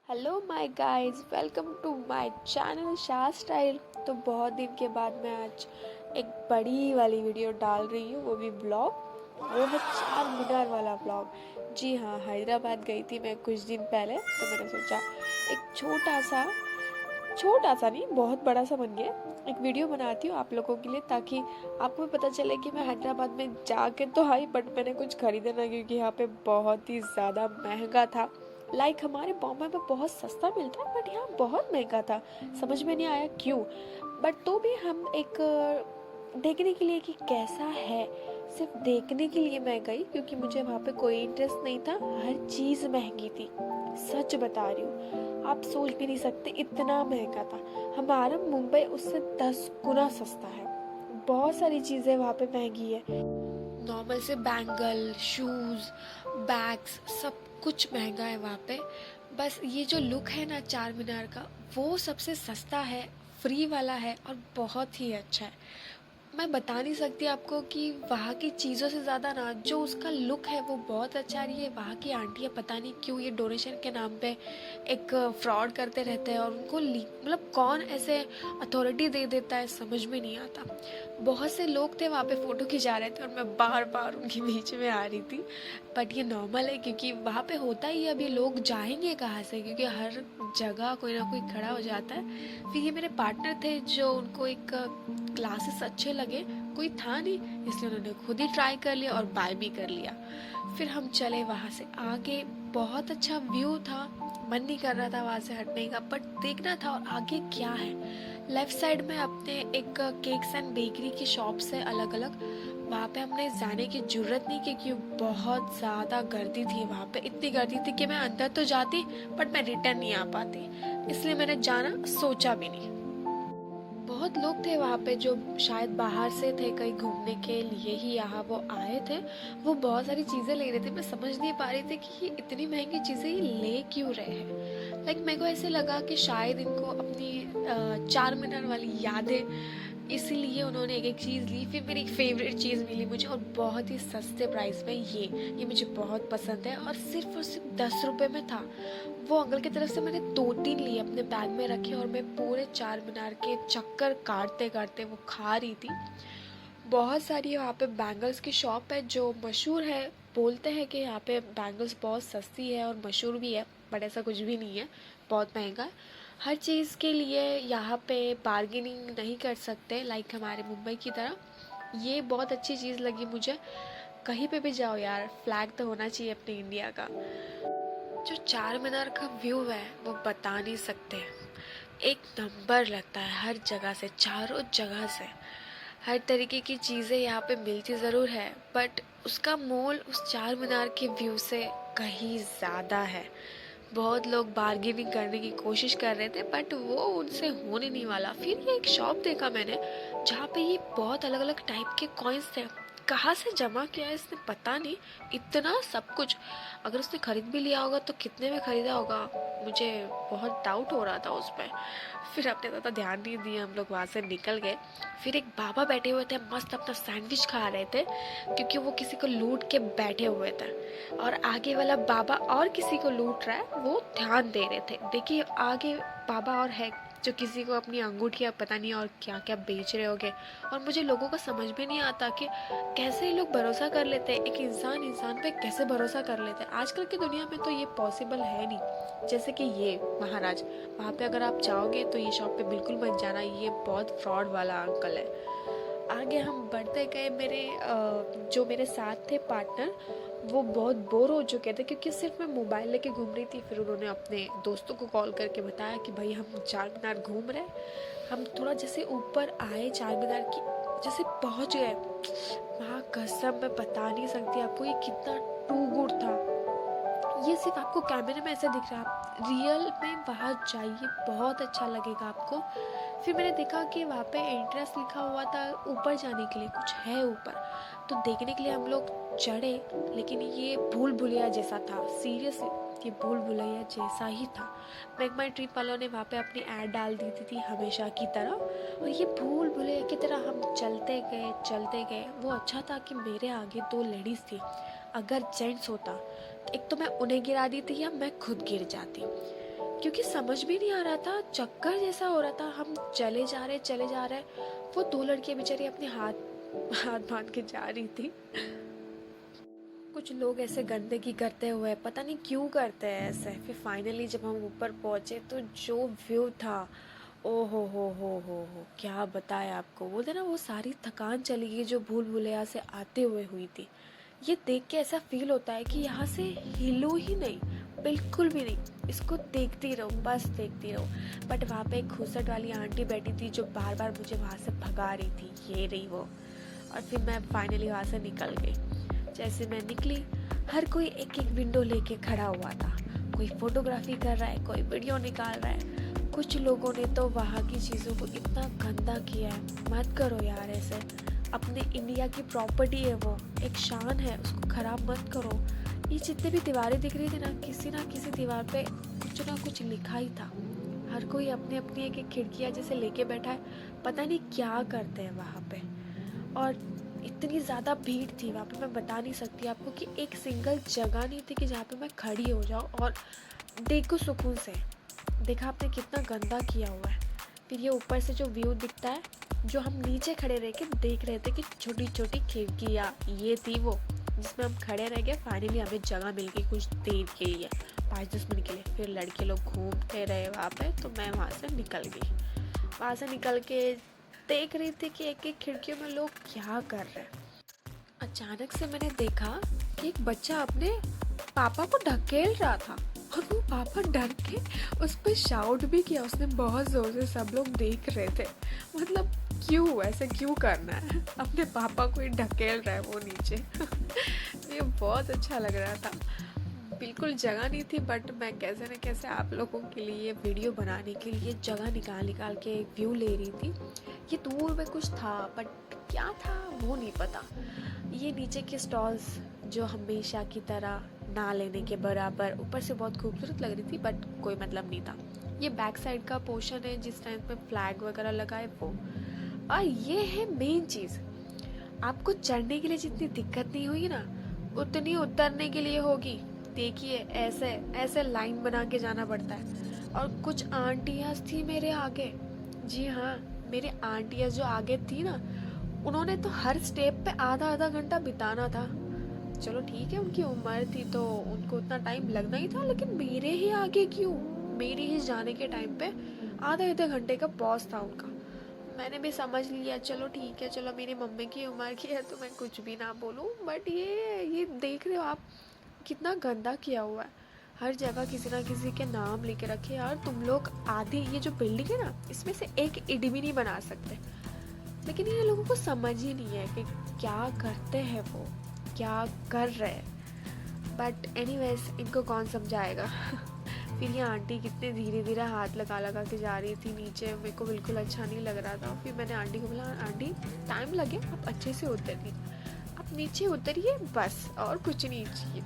Hello my guys, welcome to my channel Shah style. तो बहुत दिन के बाद मैं आज एक बड़ी वाली वीडियो डाल रही हूँ, वो भी ब्लॉग। वो है चार मीनार वाला ब्लॉग। जी हाँ, हैदराबाद गई थी मैं कुछ दिन पहले, तो मैंने सोचा एक छोटा सा नहीं, बहुत बड़ा सा बन गया, एक वीडियो बनाती हूँ आप लोगों के लिए, ताकि आपको भी पता चले कि मैं हैदराबाद में जाके तो आई, बट मैंने कुछ खरीदा ना, क्योंकि यहाँ पे बहुत ही ज़्यादा महंगा था। हमारे बॉम्बे में बहुत सस्ता मिलता है, बट यहाँ बहुत महंगा था। समझ में नहीं आया क्यों। बट तो भी हम एक देखने के लिए कि कैसा है, सिर्फ देखने के लिए मैं गई, क्योंकि मुझे वहाँ पे कोई इंटरेस्ट नहीं था। हर चीज़ महंगी थी, सच बता रही हूँ। आप सोच भी नहीं सकते, इतना महंगा था। हमारा मुंबई उससे 10 गुना सस्ता है। बहुत सारी चीज़ें वहाँ पे महंगी है। नॉर्मल से बैंगल, शूज़, बैग्स, सब कुछ महंगा है वहाँ पे। बस ये जो लुक है ना चार मीनार का, वो सबसे सस्ता है, फ्री वाला है और बहुत ही अच्छा है। मैं बता नहीं सकती आपको कि वहाँ की चीज़ों से ज़्यादा ना जो उसका लुक है वो बहुत अच्छा है। ये वहाँ की आंटियाँ पता नहीं क्यों ये डोनेशन के नाम पे एक फ्रॉड करते रहते हैं, और उनको मतलब कौन ऐसे अथॉरिटी दे देता है, समझ में नहीं आता। बहुत से लोग थे वहाँ पे फ़ोटो खिंचा रहे थे, और मैं बार बार उनके बीच में आ रही थी। बट ये नॉर्मल है, क्योंकि वहाँ पे होता ही है। अभी लोग जाएंगे कहाँ से, क्योंकि हर जगह कोई ना कोई खड़ा हो जाता है। फिर ये मेरे पार्टनर थे, जो उनको एक क्लासेस अच्छे लगे, कोई था नहीं, इसलिए उन्होंने खुद ही ट्राई कर लिया और बाय भी कर लिया। फिर हम चले वहाँ से आगे। बहुत अच्छा व्यू था, मन नहीं कर रहा था वहाँ से हटने का, बट देखना था और आगे क्या है। लेफ्ट साइड में अपने एक केक्स एंड बेकरी की शॉप्स है अलग अलग। वहाँ पे हमने जाने की जरूरत नहीं, क्योंकि बहुत ज़्यादा गर्दी थी वहाँ पे। इतनी गर्दी थी कि मैं अंदर तो जाती, बट मैं रिटर्न नहीं आ पाती, इसलिए मैंने जाना सोचा भी नहीं। बहुत लोग थे वहाँ पे जो शायद बाहर से थे, कहीं घूमने के लिए ही यहाँ वो आए थे। वो बहुत सारी चीज़ें ले रहे थे, मैं समझ नहीं पा रही थी कि ये इतनी महंगी चीज़ें ये ले क्यों रहे हैं। मेरे को ऐसे लगा कि शायद इनको अपनी चार मीनार वाली यादें, इसीलिए उन्होंने एक एक चीज़ ली। फिर मेरी फेवरेट चीज़ मिली मुझे, और बहुत ही सस्ते प्राइस में। ये मुझे बहुत पसंद है, और सिर्फ 10 रुपये में था। वो अंकल की तरफ से मैंने 2-3 लिए, अपने बैग में रखे, और मैं पूरे चार मीनार के चक्कर काटते काटते वो खा रही थी। बहुत सारी वहाँ पे बैंगल्स की शॉप है जो मशहूर है। बोलते हैं कि यहाँ पे बैंगल्स बहुत सस्ती है और मशहूर भी है, बट ऐसा कुछ भी नहीं है, बहुत महंगा है। हर चीज़ के लिए यहाँ पे बार्गेनिंग नहीं कर सकते, हमारे मुंबई की तरह। ये बहुत अच्छी चीज़ लगी मुझे। कहीं पे भी जाओ यार, फ्लैग तो होना चाहिए अपने इंडिया का। जो चार मीनार का व्यू है वो बता नहीं सकते। एक नंबर लगता है हर जगह से, चारों जगह से। हर तरीके की चीज़ें यहाँ पे मिलती ज़रूर है, बट उसका मोल उस चार मीनार के व्यू से कहीं ज़्यादा है। बहुत लोग बार्गेनिंग करने की कोशिश कर रहे थे, बट वो उनसे होने नहीं वाला। फिर ये एक शॉप देखा मैंने, जहाँ पे ये बहुत अलग अलग टाइप के कॉइन्स थे। कहाँ से जमा किया है इसने पता नहीं, इतना सब कुछ। अगर उसने खरीद भी लिया होगा तो कितने में खरीदा होगा, मुझे बहुत डाउट हो रहा था उस पर। फिर हमने ज़्यादा ध्यान नहीं दिया, हम लोग वहाँ से निकल गए। फिर एक बाबा बैठे हुए थे, मस्त अपना सैंडविच खा रहे थे, क्योंकि वो किसी को लूट के बैठे हुए थे। और आगे वाला बाबा और किसी को लूट रहा है, वो ध्यान दे रहे थे। देखिए आगे बाबा और है, जो किसी को अपनी अंगूठियाँ पता नहीं और क्या क्या बेच रहे होंगे। और मुझे लोगों को समझ में नहीं आता कि कैसे ये लोग भरोसा कर लेते हैं। एक इंसान पे कैसे भरोसा कर लेते हैं। आजकल की दुनिया में तो ये पॉसिबल है नहीं। जैसे कि ये महाराज, वहाँ पे अगर आप जाओगे तो ये शॉप पे बिल्कुल मत जाना, ये बहुत फ्रॉड वाला अंकल है। आगे हम बढ़ते गए। जो मेरे साथ थे पार्टनर, वो बहुत बोर हो चुके थे, क्योंकि सिर्फ मैं मोबाइल लेके घूम रही थी। फिर उन्होंने अपने दोस्तों को कॉल करके बताया कि भाई हम चार मीनार घूम रहे हैं। हम थोड़ा जैसे ऊपर आए, चार मीनार की जैसे पहुंच गए, वहाँ कसम मैं बता नहीं सकती आपको ये कितना टू गुड था। ये सिर्फ आपको कैमरे में ऐसे दिख रहा है, आप रियल में वहाँ जाइए, बहुत अच्छा लगेगा आपको। फिर मैंने देखा कि वहाँ पे एंट्रेंस लिखा हुआ था ऊपर जाने के लिए, कुछ है ऊपर। तो देखने के लिए हम लोग चढ़े, लेकिन ये भूल भुलैया जैसा था, सीरियसली ये भूल भुलैया जैसा ही था। मेक माई ट्रिप वालों ने वहाँ पे अपनी ऐड डाल दी थी हमेशा की तरह, और ये भूल भुलैया की तरह हम चलते गए। वो अच्छा था कि मेरे आगे 2 लेडीज़ थी। अगर जेंट्स होता, एक तो मैं उन्हें गिरा दी थी या मैं खुद गिर जाती, क्योंकि समझ भी नहीं आ रहा था, चक्कर जैसा हो रहा था। हम चले जा रहे। वो दो लड़कियां बेचारी अपने हाथ हाथ बांध के जा रही थी। कुछ लोग ऐसे गंदगी करते हुए, पता नहीं क्यों करते हैं ऐसे। फिर फाइनली जब हम ऊपर पहुंचे तो जो व्यू था, ओ हो, क्या बताए आपको। बोलते ना, वो सारी थकान चली गई जो भूल भुलैया से आते हुए हुई थी। ये देख के ऐसा फील होता है कि यहाँ से हिलो ही नहीं, बिल्कुल भी नहीं। इसको देखती रहो, बस देखती रहो। बट वहाँ पे एक घूसट वाली आंटी बैठी थी जो बार बार मुझे वहाँ से भगा रही थी। ये रही वो। और फिर मैं फाइनली वहाँ से निकल गई। जैसे मैं निकली, हर कोई एक एक विंडो लेके खड़ा हुआ था। कोई फोटोग्राफी कर रहा है, कोई वीडियो निकाल रहा है। कुछ लोगों ने तो वहाँ की चीज़ों को इतना गंदा किया है, मत करो यार ऐसे। अपने इंडिया की प्रॉपर्टी है, वो एक शान है, उसको ख़राब मत करो। ये जितने भी दीवारें दिख रही थी ना किसी दीवार पे कुछ ना कुछ लिखा ही था। हर कोई अपनी अपनी एक एक खिड़कियाँ जैसे लेके बैठा है, पता नहीं क्या करते हैं वहाँ पे। और इतनी ज़्यादा भीड़ थी वहाँ पे, मैं बता नहीं सकती आपको कि एक सिंगल जगह नहीं थी कि जहाँ पे मैं खड़ी हो जाऊँ और देखो सुकून से। देखा आपने कितना गंदा किया हुआ है। फिर ये ऊपर से जो व्यू दिखता है, जो हम नीचे खड़े रह के देख रहे थे कि छोटी छोटी खिड़कियाँ, ये थी वो जिसमें हम खड़े रह गए। फाइनली हमें जगह मिल गई कुछ देर के लिए, 5-10 मिनट के लिए। फिर लड़के लोग घूमते रहे वहाँ पे, तो मैं वहाँ से निकल गई। वहाँ से निकल के देख रही थी कि एक एक खिड़कियों में लोग क्या कर रहे हैं। अचानक से मैंने देखा कि एक बच्चा अपने पापा को ढकेल रहा था और वो पापा डर के उस पर शाउट भी किया उसने बहुत ज़ोर से। सब लोग देख रहे थे। मतलब क्यों ऐसे क्यों करना है, अपने पापा को ही ढकेल रहा है वो नीचे। ये बहुत अच्छा लग रहा था। बिल्कुल जगह नहीं थी, बट मैं कैसे न कैसे आप लोगों के लिए वीडियो बनाने के लिए जगह निकाल के व्यू ले रही थी। ये दूर में कुछ था, बट क्या था वो नहीं पता। ये नीचे के स्टॉल्स जो हमेशा की तरह ना लेने के बराबर, ऊपर से बहुत खूबसूरत लग रही थी, बट कोई मतलब नहीं था। ये बैक साइड का पोर्शन है जिस टाइम पे फ्लैग वगैरह लगा है वो। और ये है मेन चीज़, आपको चढ़ने के लिए जितनी दिक्कत नहीं हुई ना, उतनी उतरने के लिए होगी। देखिए ऐसे ऐसे लाइन बना के जाना पड़ता है। और कुछ आंटियाँ थी मेरे आगे, जी हाँ, मेरे आंटियाँ जो आगे थी ना, उन्होंने तो हर स्टेप पे आधा आधा घंटा बिताना था। चलो ठीक है, उनकी उम्र थी तो उनको उतना टाइम लगना ही था, लेकिन मेरे ही आगे क्यों, मेरे ही जाने के टाइम पे आधे आधे घंटे का पॉज था उनका। मैंने भी समझ लिया, चलो ठीक है, चलो मेरी मम्मी की उम्र की है तो मैं कुछ भी ना बोलूँ। बट ये देख रहे हो आप कितना गंदा किया हुआ है। हर जगह किसी ना किसी के नाम लेके रखे। यार तुम लोग आधी, ये जो बिल्डिंग है ना, इसमें से एक ईंट भी नहीं बना सकते। लेकिन ये लोगों को समझ ही नहीं है कि क्या करते हैं वो, क्या कर रहे हैं। बट एनीवेज, इनको कौन समझाएगा। फिर ये आंटी कितने धीरे धीरे हाथ लगा के जा रही थी नीचे, मेरे को बिल्कुल अच्छा नहीं लग रहा था। फिर मैंने आंटी को बोला, आंटी टाइम लगे, आप अच्छे से उतरिए, आप नीचे उतरिए बस, और कुछ नहीं चाहिए।